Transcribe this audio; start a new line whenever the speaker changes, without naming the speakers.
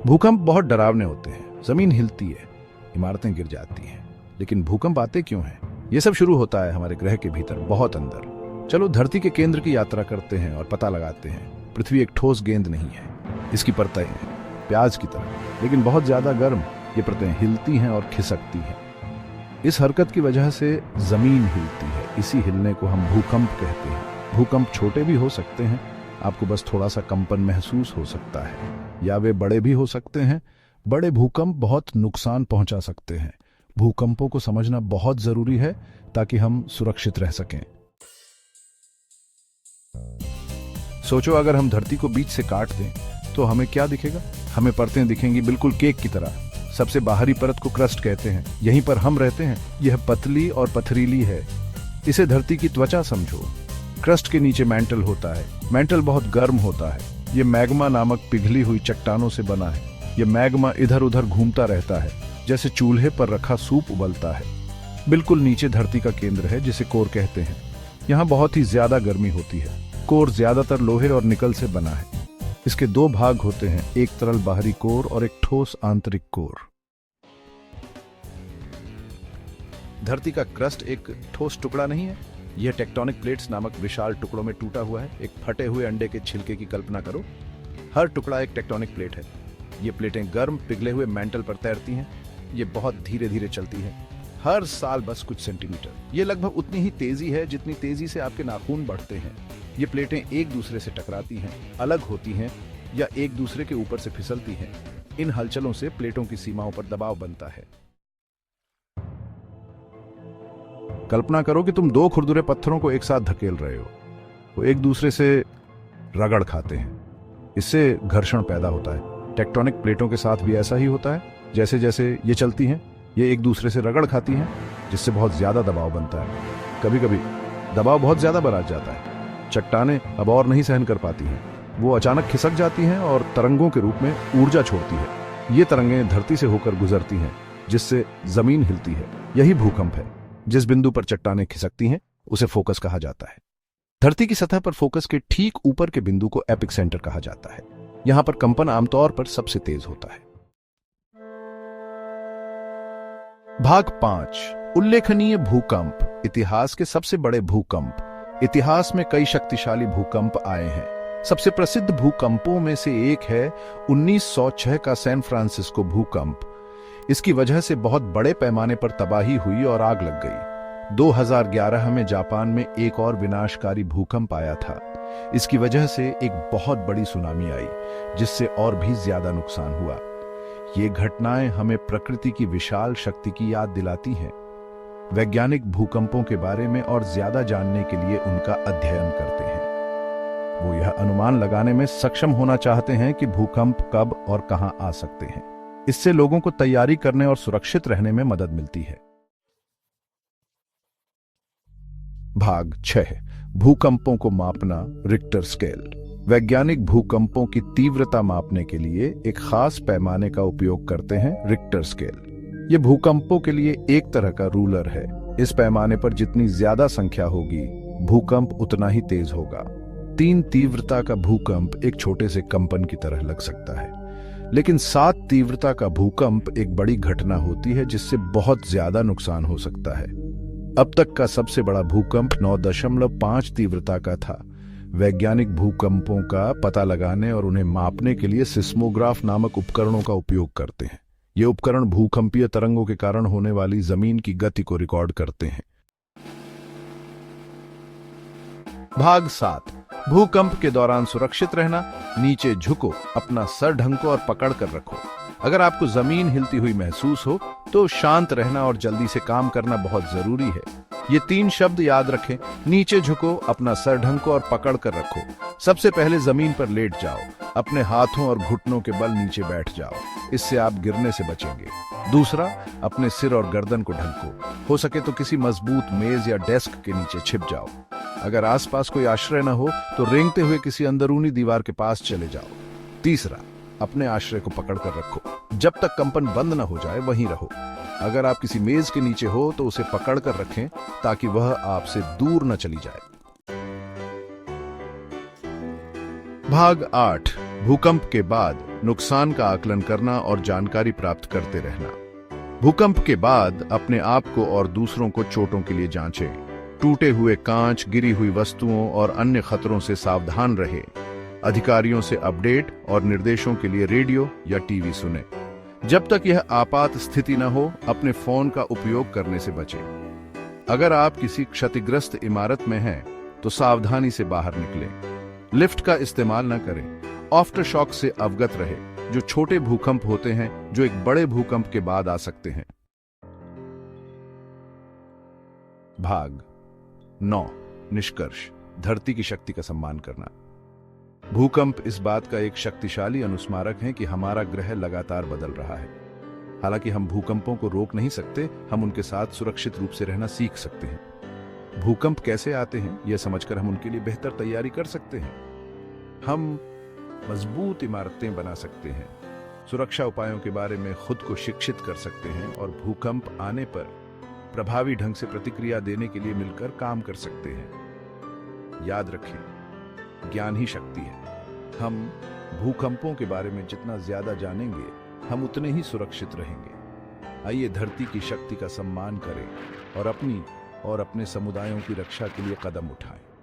भूकंप बहुत डरावने होते हैं। जमीन हिलती है, इमारतें गिर जाती हैं, लेकिन भूकंप आते क्यों हैं? ये सब शुरू होता है हमारे ग्रह के भीतर, बहुत अंदर। चलो धरती के केंद्र की यात्रा करते हैं और पता लगाते हैं। पृथ्वी एक ठोस गेंद नहीं है, इसकी परतें हैं प्याज की तरह, लेकिन बहुत ज्यादा गर्म। ये परतें हिलती हैं और खिसकती हैं। इस हरकत की वजह से जमीन हिलती है। इसी हिलने को हम भूकंप कहते हैं। भूकंप छोटे भी हो सकते हैं, आपको बस थोड़ा सा कंपन महसूस हो सकता है, या वे बड़े भी हो सकते हैं। बड़े भूकंप बहुत नुकसान पहुंचा सकते हैं। भूकंपों को समझना बहुत जरूरी है ताकि हम सुरक्षित रह सकें। सोचो अगर हम धरती को बीच से काट दें तो हमें क्या दिखेगा? हमें परतें दिखेंगी, बिल्कुल केक की तरह। सबसे बाहरी परत को क्रस्ट कहते हैं, यहीं पर हम रहते हैं। यह पतली और पथरीली है। इसे धरती की त्वचा समझो। क्रस्ट के नीचे मैंटल होता है। मैंटल बहुत गर्म होता है। ये मैग्मा नामक पिघली हुई चट्टानों से बना है। ये मैग्मा इधर उधर घूमता रहता है, जैसे चूल्हे पर रखा सूप उबलता है। बिल्कुल नीचे धरती का केंद्र है, जिसे कोर कहते हैं। यहाँ बहुत ही ज्यादा गर्मी होती है। कोर ज्यादातर लोहे और निकल से बना है। इसके दो भाग होते हैं, एक तरल बाहरी कोर और एक ठोस आंतरिक कोर। धरती का क्रस्ट एक ठोस टुकड़ा नहीं है। यह टेक्टोनिक प्लेट्स नामक विशाल टुकड़ों में टूटा हुआ है। एक फटे हुए अंडे के छिलके की कल्पना करो। हर टुकड़ा एक टेक्टोनिक प्लेट है। ये प्लेटें गर्म पिघले हुए मेंटल पर तैरती हैं। ये बहुत धीरे धीरे चलती है, हर साल बस कुछ सेंटीमीटर। ये लगभग उतनी ही तेजी है जितनी तेजी से आपके नाखून बढ़ते हैं। ये प्लेटें एक दूसरे से टकराती हैं, अलग होती हैं, या एक दूसरे के ऊपर से फिसलती हैं। इन हलचलों से प्लेटों की सीमाओं पर दबाव बनता है। कल्पना करो कि तुम दो खुरदुरे पत्थरों को एक साथ धकेल रहे हो। वो एक दूसरे से रगड़ खाते हैं। इससे घर्षण पैदा होता है। टेक्टोनिक प्लेटों के साथ भी ऐसा ही होता है। जैसे जैसे ये चलती हैं, ये एक दूसरे से रगड़ खाती हैं, जिससे बहुत ज्यादा दबाव बनता है। कभी कभी दबाव बहुत ज्यादा बढ़ जाता है। चट्टानें अब और नहीं सहन कर पाती हैं। वो अचानक खिसक जाती हैं और तरंगों के रूप में ऊर्जा छोड़ती है। ये तरंगें धरती से होकर गुजरती हैं, जिससे जमीन हिलती है। यही भूकंप है। जिस बिंदु पर चट्टानें खिसकती हैं उसे फोकस कहा जाता है। धरती की सतह पर फोकस के ठीक ऊपर के बिंदु को एपिक सेंटर कहा जाता है। यहां पर कंपन आमतौर पर सबसे तेज होता है। भाग 5, उल्लेखनीय भूकंप। इतिहास के सबसे बड़े भूकंप। इतिहास में कई शक्तिशाली भूकंप आए हैं। सबसे प्रसिद्ध भूकंपों में से एक है 1906 का सैन फ्रांसिस्को भूकंप। इसकी वजह से बहुत बड़े पैमाने पर तबाही हुई और आग लग गई। 2011 में जापान में एक और विनाशकारी भूकंप आया था। इसकी वजह से एक बहुत बड़ी सुनामी आई, जिससे और भी ज्यादा नुकसान हुआ। ये घटनाएं हमें प्रकृति की विशाल शक्ति की याद दिलाती हैं। वैज्ञानिक भूकंपों के बारे में और ज्यादा जानने के लिए उनका अध्ययन करते हैं। वो यह अनुमान लगाने में सक्षम होना चाहते हैं कि भूकंप कब और कहां आ सकते हैं। इससे लोगों को तैयारी करने और सुरक्षित रहने में मदद मिलती है। भाग 6, भूकंपों को मापना, रिक्टर स्केल। वैज्ञानिक भूकंपों की तीव्रता मापने के लिए एक खास पैमाने का उपयोग करते हैं, रिक्टर स्केल। यह भूकंपों के लिए एक तरह का रूलर है। इस पैमाने पर जितनी ज्यादा संख्या होगी, भूकंप उतना ही तेज होगा। 3 तीव्रता का भूकंप एक छोटे से कंपन की तरह लग सकता है, लेकिन 7 तीव्रता का भूकंप एक बड़ी घटना होती है, जिससे बहुत ज्यादा नुकसान हो सकता है। अब तक का सबसे बड़ा भूकंप 9.5 तीव्रता का था। वैज्ञानिक भूकंपों का पता लगाने और उन्हें मापने के लिए सिस्मोग्राफ नामक उपकरणों का उपयोग करते हैं। ये उपकरण भूकंपीय तरंगों के कारण होने वाली जमीन की गति को रिकॉर्ड करते हैं। भाग 7, भूकंप के दौरान सुरक्षित रहना। नीचे झुको, अपना सर ढंको और पकड़ कर रखो। अगर आपको जमीन हिलती हुई महसूस हो तो शांत रहना और जल्दी से काम करना बहुत जरूरी है। ये 3 शब्द याद रखें। नीचे झुको, अपना सर ढंको और पकड़ कर रखो। सबसे पहले जमीन पर लेट जाओ। अपने हाथों और घुटनों के बल नीचे बैठ जाओ, इससे आप गिरने से बचेंगे। दूसरा, अपने सिर और गर्दन को ढको। हो सके तो किसी मजबूत मेज या डेस्क के नीचे छिप जाओ। अगर आसपास कोई आश्रय न हो तो रेंगते हुए किसी अंदरूनी दीवार के पास चले जाओ। तीसरा, अपने आश्रय को पकड़ कर रखो। जब तक कंपन बंद न हो जाए वहीं रहो। अगर आप किसी मेज के नीचे हो तो उसे पकड़ कर रखें ताकि वह आपसे दूर न चली जाए। भाग 8, भूकंप के बाद नुकसान का आकलन करना और जानकारी प्राप्त करते रहना। भूकंप के बाद अपने आप को और दूसरों को चोटों के लिए जांचें। टूटे हुए कांच, गिरी हुई वस्तुओं और अन्य खतरों से सावधान रहें। अधिकारियों से अपडेट और निर्देशों के लिए रेडियो या टीवी सुनें। जब तक यह आपात स्थिति न हो, अपने फोन का उपयोग करने से बचें। अगर आप किसी क्षतिग्रस्त इमारत में हैं, तो सावधानी से बाहर निकलें। लिफ्ट का इस्तेमाल न करें। आफ्टर शॉक से अवगत रहे, जो छोटे भूकंप होते हैं जो एक बड़े भूकंप के बाद आ सकते हैं। भाग 9 निष्कर्ष। धरती की शक्ति का सम्मान करना। भूकंप इस बात का एक शक्तिशाली अनुस्मारक है कि हमारा ग्रह लगातार बदल रहा है। हालांकि हम भूकंपों को रोक नहीं सकते, हम उनके साथ सुरक्षित रूप से रहना सीख सकते हैं। भूकंप कैसे आते हैं, यह समझकर हम उनके लिए बेहतर तैयारी कर सकते हैं। हम मजबूत इमारतें बना सकते हैं, सुरक्षा उपायों के बारे में खुद को शिक्षित कर सकते हैं और भूकंप आने पर प्रभावी ढंग से प्रतिक्रिया देने के लिए मिलकर काम कर सकते हैं। याद रखें, ज्ञान ही शक्ति है। हम भूकंपों के बारे में जितना ज्यादा जानेंगे, हम उतने ही सुरक्षित रहेंगे। आइए धरती की शक्ति का सम्मान करें और अपनी और अपने समुदायों की रक्षा के लिए कदम उठाएं।